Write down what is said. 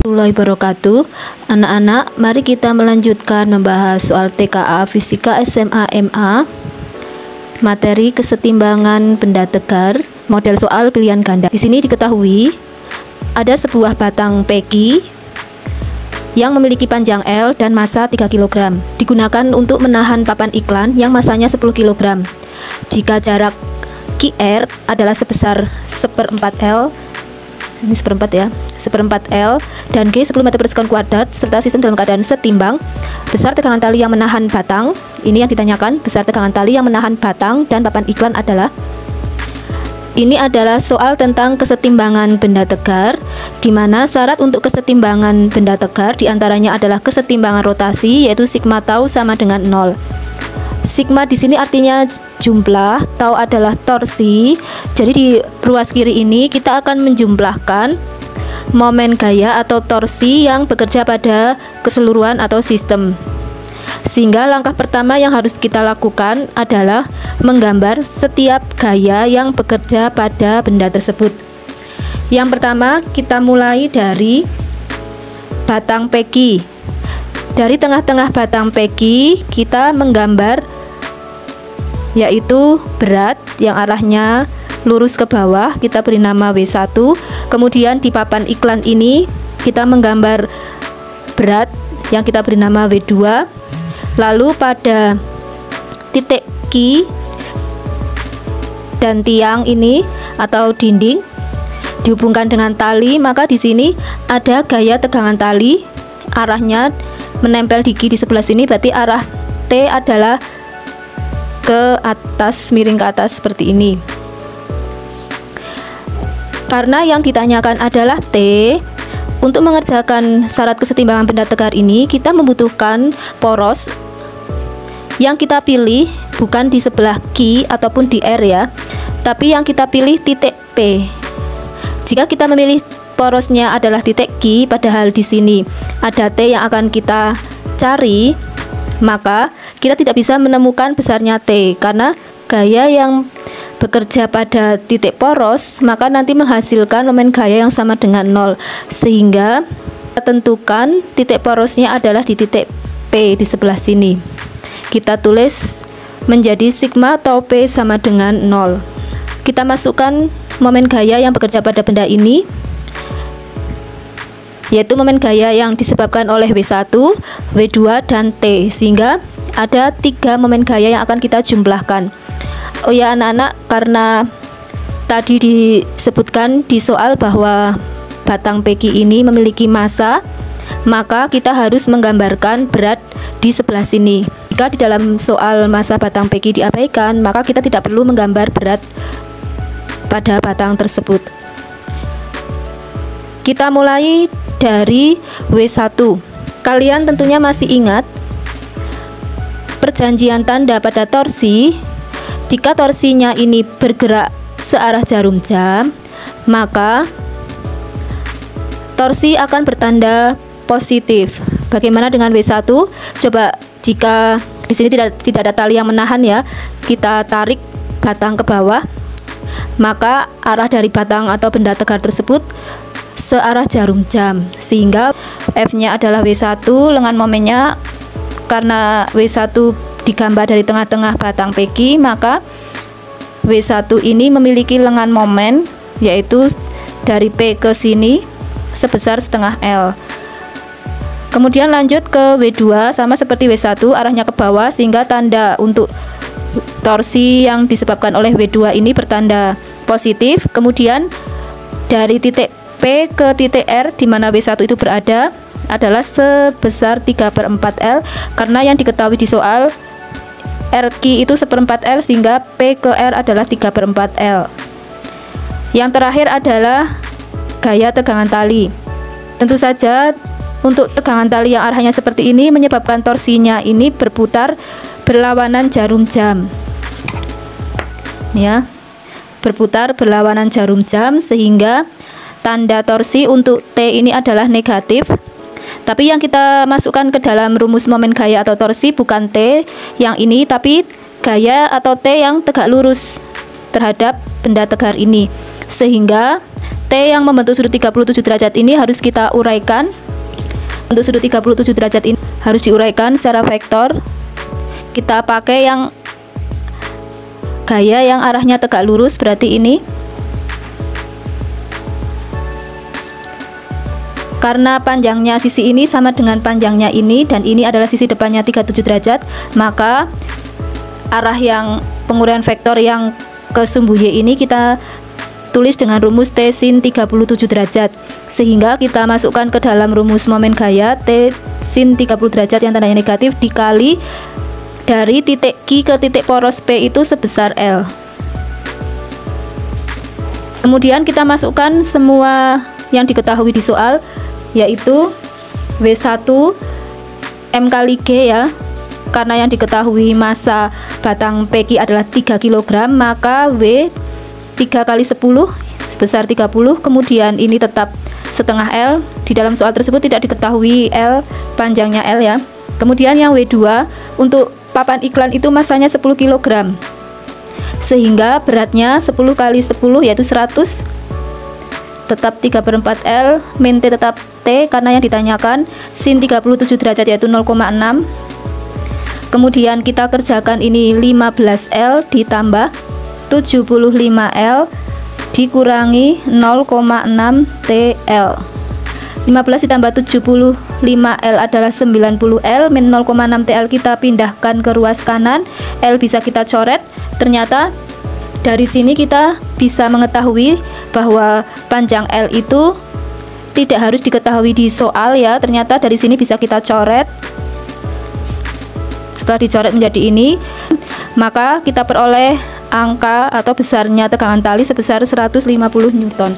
Warahmatullahi wabarakatuh. Anak-anak, mari kita melanjutkan membahas soal TKA Fisika SMA MA, materi kesetimbangan benda tegar, model soal pilihan ganda. Di sini diketahui ada sebuah batang peki yang memiliki panjang L dan massa 3 kg. Digunakan untuk menahan papan iklan yang masanya 10 kg. Jika jarak QR adalah sebesar 1/4 L, ini 1/4 ya, 1/4 L, dan G 10 meter per sekon kuadrat, serta sistem dalam keadaan setimbang, besar tegangan tali yang menahan batang, ini yang ditanyakan, besar tegangan tali yang menahan batang dan papan iklan adalah. Ini adalah soal tentang kesetimbangan benda tegar, di mana syarat untuk kesetimbangan benda tegar diantaranya adalah kesetimbangan rotasi, yaitu sigma tau sama dengan 0. Sigma di sini artinya jumlah, tau adalah torsi. Jadi di ruas kiri ini kita akan menjumlahkan momen gaya atau torsi yang bekerja pada keseluruhan atau sistem. Sehingga langkah pertama yang harus kita lakukan adalah menggambar setiap gaya yang bekerja pada benda tersebut. Yang pertama kita mulai dari batang peki. Dari tengah-tengah batang peki kita menggambar yaitu berat yang arahnya lurus ke bawah, kita beri nama W1. Kemudian di papan iklan ini kita menggambar berat yang kita beri nama W2. Lalu pada titik Q dan tiang ini atau dinding dihubungkan dengan tali, maka di sini ada gaya tegangan tali, arahnya menempel di Q di sebelah sini, berarti arah T adalah ke atas, miring ke atas seperti ini. Karena yang ditanyakan adalah T, untuk mengerjakan syarat kesetimbangan benda tegar ini kita membutuhkan poros yang kita pilih bukan di sebelah Q ataupun di R ya, tapi yang kita pilih titik P. Jika kita memilih porosnya adalah titik Q, padahal di sini ada T yang akan kita cari, maka kita tidak bisa menemukan besarnya T karena gaya yang bekerja pada titik poros maka nanti menghasilkan momen gaya yang sama dengan 0, sehingga kita tentukan titik porosnya adalah di titik P di sebelah sini. Kita tulis menjadi sigma atau P sama dengan 0. Kita masukkan momen gaya yang bekerja pada benda ini, yaitu momen gaya yang disebabkan oleh W1, W2, dan T, sehingga ada 3 momen gaya yang akan kita jumlahkan. Oh ya anak-anak, karena tadi disebutkan di soal bahwa batang peki ini memiliki massa, maka kita harus menggambarkan berat di sebelah sini. Jika di dalam soal massa batang peki diabaikan, maka kita tidak perlu menggambar berat pada batang tersebut. Kita mulai dari W1. Kalian tentunya masih ingat perjanjian tanda pada torsi. Jika torsinya ini bergerak searah jarum jam, maka torsi akan bertanda positif. Bagaimana dengan W1? Coba jika di sini tidak ada tali yang menahan ya, kita tarik batang ke bawah, maka arah dari batang atau benda tegar tersebut searah jarum jam, sehingga F-nya adalah W1, lengan momennya karena W1 digambar dari tengah-tengah batang peki, maka W1 ini memiliki lengan momen yaitu dari P ke sini sebesar setengah L. Kemudian lanjut ke W2, sama seperti W1, arahnya ke bawah, sehingga tanda untuk torsi yang disebabkan oleh W2 ini bertanda positif. Kemudian dari titik P ke titik R di mana W1 itu berada adalah sebesar 3/4 L, karena yang diketahui di soal RQ itu 1/4 L, sehingga P ke R adalah 3/4 L. Yang terakhir adalah gaya tegangan tali. Tentu saja untuk tegangan tali yang arahnya seperti ini menyebabkan torsinya ini berputar berlawanan jarum jam ya, berputar berlawanan jarum jam, sehingga tanda torsi untuk T ini adalah negatif. Tapi yang kita masukkan ke dalam rumus momen gaya atau torsi bukan T yang ini, tapi gaya atau T yang tegak lurus terhadap benda tegar ini, sehingga T yang membentuk sudut 37 derajat ini harus kita uraikan. Untuk sudut 37 derajat ini harus diuraikan secara vektor. Kita pakai yang gaya yang arahnya tegak lurus, berarti ini. Karena panjangnya sisi ini sama dengan panjangnya ini, dan ini adalah sisi depannya 37 derajat, maka arah yang penguraian vektor yang ke sumbu Y ini kita tulis dengan rumus T sin 37 derajat, sehingga kita masukkan ke dalam rumus momen gaya T sin 30 derajat yang tandanya negatif dikali dari titik Q ke titik poros P itu sebesar L. Kemudian kita masukkan semua yang diketahui di soal, yaitu W1 M kali G ya. Karena yang diketahui massa batang PQ adalah 3 kg, maka W 3 kali 10 sebesar 30. Kemudian ini tetap setengah L. Di dalam soal tersebut tidak diketahui L, panjangnya L ya. Kemudian yang W2 untuk papan iklan itu massanya 10 kg, sehingga beratnya 10 kali 10 yaitu 100, tetap 3/4 L, min T tetap T karena yang ditanyakan sin 37 derajat yaitu 0,6. Kemudian kita kerjakan ini 15 L ditambah 75 L dikurangi 0,6 TL. 15 ditambah 75 L adalah 90 L, min 0,6 TL kita pindahkan ke ruas kanan, L bisa kita coret. Ternyata dari sini kita bisa mengetahui bahwa panjang L itu tidak harus diketahui di soal ya, ternyata dari sini bisa kita coret. Setelah dicoret menjadi ini, maka kita peroleh angka atau besarnya tegangan tali sebesar 150 Newton.